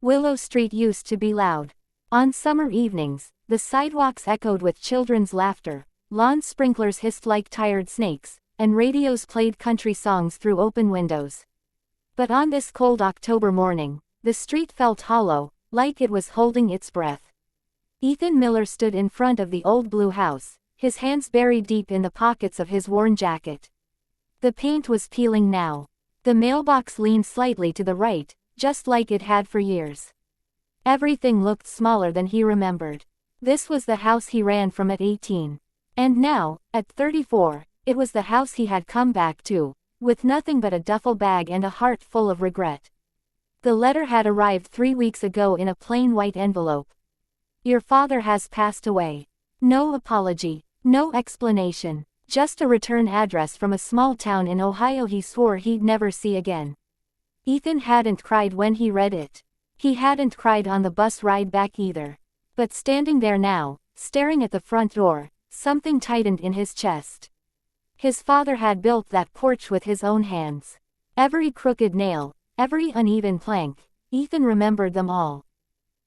Willow Street used to be loud. On summer evenings, the sidewalks echoed with children's laughter, lawn sprinklers hissed like tired snakes, and radios played country songs through open windows. But on this cold October morning, the street felt hollow, like it was holding its breath. Ethan Miller stood in front of the old blue house, his hands buried deep in the pockets of his worn jacket. The paint was peeling now. The mailbox leaned slightly to the right, just like it had for years. Everything looked smaller than he remembered. This was the house he ran from at 18. And now, at 34, it was the house he had come back to, with nothing but a duffel bag and a heart full of regret. The letter had arrived 3 weeks ago in a plain white envelope. Your father has passed away. No apology, no explanation. Just a return address from a small town in Ohio he swore he'd never see again. Ethan hadn't cried when he read it. He hadn't cried on the bus ride back either. But standing there now, staring at the front door, something tightened in his chest. His father had built that porch with his own hands. Every crooked nail, every uneven plank, Ethan remembered them all.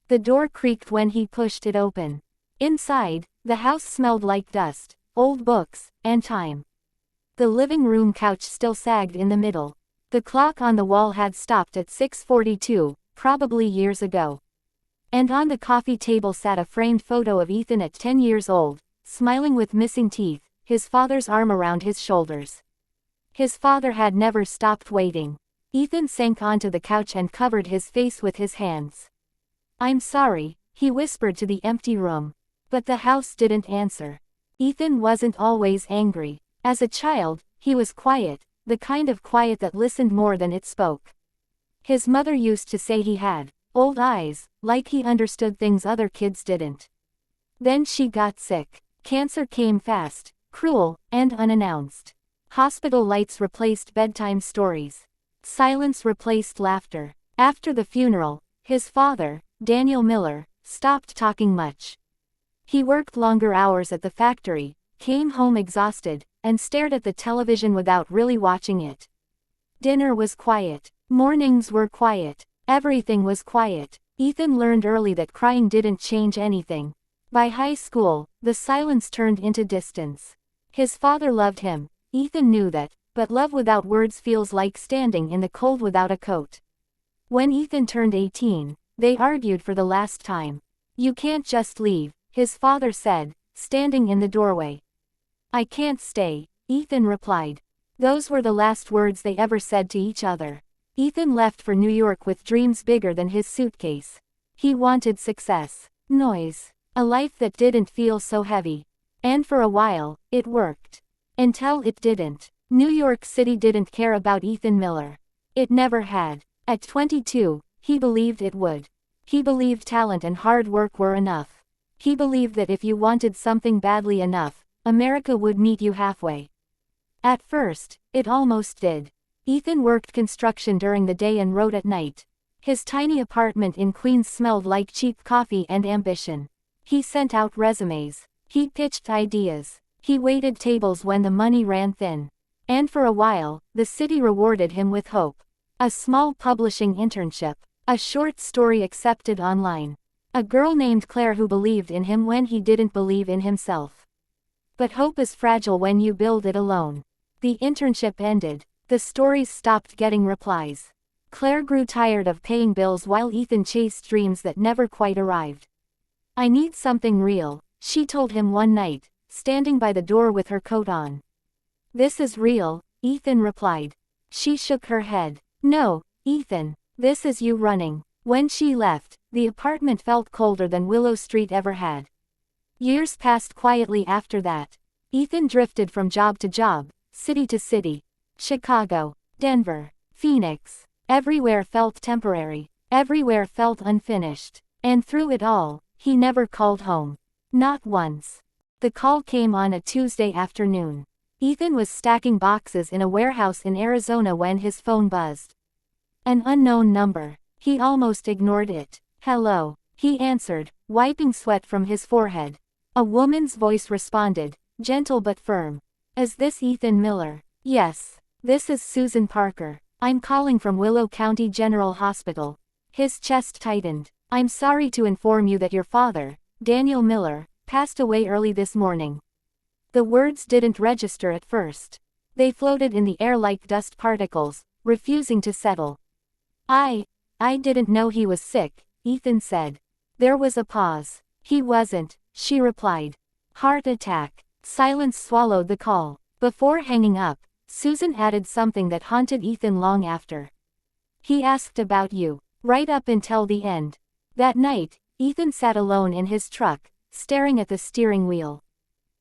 The door creaked when he pushed it open. Inside, the house smelled like dust, old books, and time. The living room couch still sagged in the middle. The clock on the wall had stopped at 6:42, probably years ago. And on the coffee table sat a framed photo of Ethan at 10 years old, smiling with missing teeth, his father's arm around his shoulders. His father had never stopped waiting. Ethan sank onto the couch and covered his face with his hands. I'm sorry, he whispered to the empty room. But the house didn't answer. Ethan wasn't always angry. As a child, he was quiet, the kind of quiet that listened more than it spoke. His mother used to say he had old eyes, like he understood things other kids didn't. Then she got sick. Cancer came fast, cruel, and unannounced. Hospital lights replaced bedtime stories. Silence replaced laughter. After the funeral, his father, Daniel Miller, stopped talking much. He worked longer hours at the factory, came home exhausted, and stared at the television without really watching it. Dinner was quiet. Mornings were quiet. Everything was quiet. Ethan learned early that crying didn't change anything. By high school, the silence turned into distance. His father loved him, Ethan knew that, but love without words feels like standing in the cold without a coat. When Ethan turned 18, they argued for the last time. You can't just leave, his father said, standing in the doorway. I can't stay, Ethan replied. Those were the last words they ever said to each other. Ethan left for New York with dreams bigger than his suitcase. He wanted success, noise, a life that didn't feel so heavy. And for a while, it worked. Until it didn't. New York City didn't care about Ethan Miller. It never had. At 22, he believed it would. He believed talent and hard work were enough. He believed that if you wanted something badly enough, America would meet you halfway. At first, it almost did. Ethan worked construction during the day and wrote at night. His tiny apartment in Queens smelled like cheap coffee and ambition. He sent out resumes. He pitched ideas. He waited tables when the money ran thin. And for a while, the city rewarded him with hope. A small publishing internship. A short story accepted online. A girl named Claire who believed in him when he didn't believe in himself. But hope is fragile when you build it alone. The internship ended. The stories stopped getting replies. Claire grew tired of paying bills while Ethan chased dreams that never quite arrived. I need something real, she told him one night, standing by the door with her coat on. This is real, Ethan replied. She shook her head. No, Ethan, this is you running. When she left, the apartment felt colder than Willow Street ever had. Years passed quietly after that. Ethan drifted from job to job, city to city. Chicago, Denver, Phoenix. Everywhere felt temporary. Everywhere felt unfinished. And through it all, he never called home. Not once. The call came on a Tuesday afternoon. Ethan was stacking boxes in a warehouse in Arizona when his phone buzzed. An unknown number. He almost ignored it. Hello, he answered, wiping sweat from his forehead. A woman's voice responded, gentle but firm. Is this Ethan Miller? Yes. This is Susan Parker. I'm calling from Willow County General Hospital. His chest tightened. I'm sorry to inform you that your father, Daniel Miller, passed away early this morning. The words didn't register at first. They floated in the air like dust particles, refusing to settle. I didn't know he was sick, Ethan said. There was a pause. He wasn't, she replied. Heart attack. Silence swallowed the call. Before hanging up, Susan added something that haunted Ethan long after. He asked about you, right up until the end. That night, Ethan sat alone in his truck, staring at the steering wheel.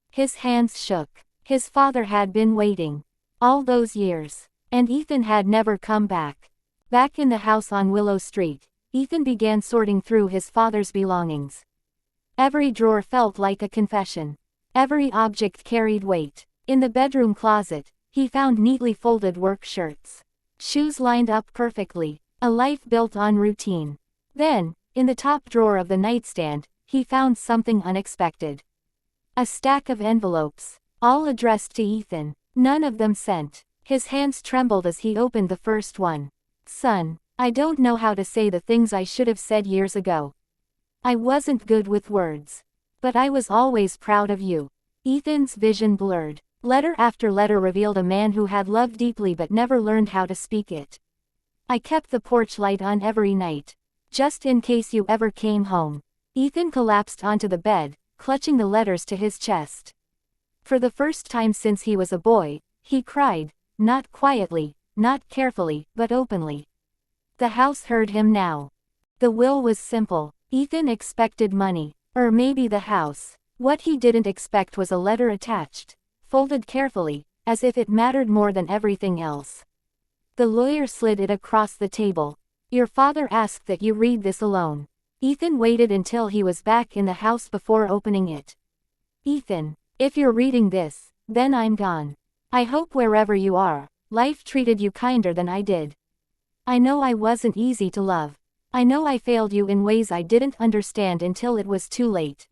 His hands shook. His father had been waiting. All those years. And Ethan had never come back. Back in the house on Willow Street, Ethan began sorting through his father's belongings. Every drawer felt like a confession. Every object carried weight. In the bedroom closet, he found neatly folded work shirts. Shoes lined up perfectly, a life built on routine. Then, in the top drawer of the nightstand, he found something unexpected. A stack of envelopes, all addressed to Ethan, none of them sent. His hands trembled as he opened the first one. Son, I don't know how to say the things I should have said years ago. I wasn't good with words. But I was always proud of you. Ethan's vision blurred. Letter after letter revealed a man who had loved deeply but never learned how to speak it. I kept the porch light on every night. Just in case you ever came home. Ethan collapsed onto the bed, clutching the letters to his chest. For the first time since he was a boy, he cried, not quietly, not carefully, but openly. The house heard him now. The will was simple. Ethan expected money, or maybe the house. What he didn't expect was a letter attached, folded carefully, as if it mattered more than everything else. The lawyer slid it across the table. Your father asked that you read this alone. Ethan waited until he was back in the house before opening it. Ethan, if you're reading this, then I'm gone. I hope wherever you are, life treated you kinder than I did. I know I wasn't easy to love. I know I failed you in ways I didn't understand until it was too late.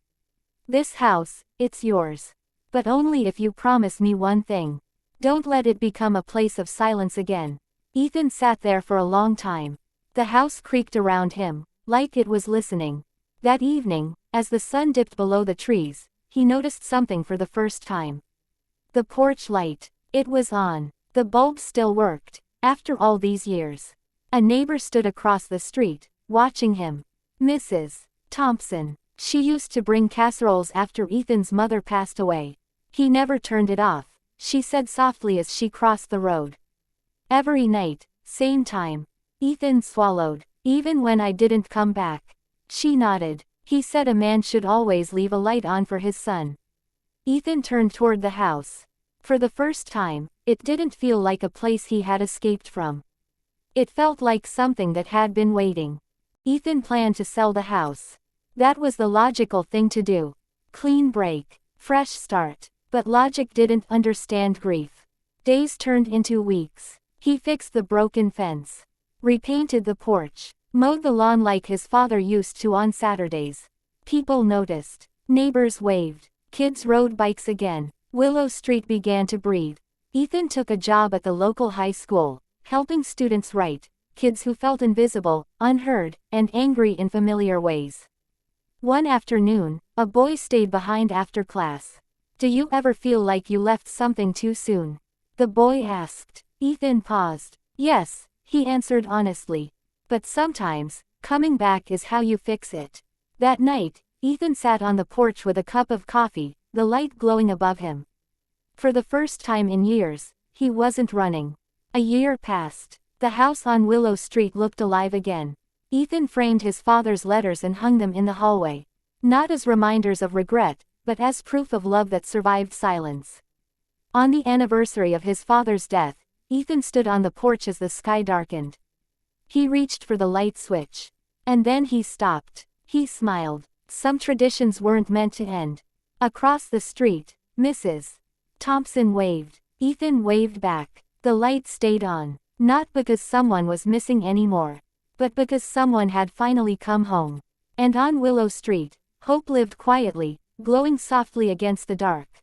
This house, it's yours. But only if you promise me one thing. Don't let it become a place of silence again. Ethan sat there for a long time. The house creaked around him, like it was listening. That evening, as the sun dipped below the trees, he noticed something for the first time. The porch light. It was on. The bulb still worked, after all these years. A neighbor stood across the street, watching him. Mrs. Thompson. She used to bring casseroles after Ethan's mother passed away. He never turned it off, she said softly as she crossed the road. Every night, same time. Ethan swallowed. Even when I didn't come back. She nodded. He said a man should always leave a light on for his son. Ethan turned toward the house. For the first time, it didn't feel like a place he had escaped from. It felt like something that had been waiting. Ethan planned to sell the house. That was the logical thing to do. Clean break. Fresh start. But logic didn't understand grief. Days turned into weeks. He fixed the broken fence. Repainted the porch. Mowed the lawn like his father used to on Saturdays. People noticed. Neighbors waved. Kids rode bikes again. Willow Street began to breathe. Ethan took a job at the local high school, helping students write, kids who felt invisible, unheard, and angry in familiar ways. One afternoon, a boy stayed behind after class. Do you ever feel like you left something too soon? The boy asked. Ethan paused. Yes, he answered honestly. But sometimes, coming back is how you fix it. That night, Ethan sat on the porch with a cup of coffee, the light glowing above him. For the first time in years, he wasn't running. A year passed. The house on Willow Street looked alive again. Ethan framed his father's letters and hung them in the hallway. Not as reminders of regret, but as proof of love that survived silence. On the anniversary of his father's death, Ethan stood on the porch as the sky darkened. He reached for the light switch. And then he stopped. He smiled. Some traditions weren't meant to end. Across the street, Mrs. Thompson waved. Ethan waved back. The light stayed on. Not because someone was missing anymore, but because someone had finally come home. And on Willow Street, hope lived quietly, glowing softly against the dark.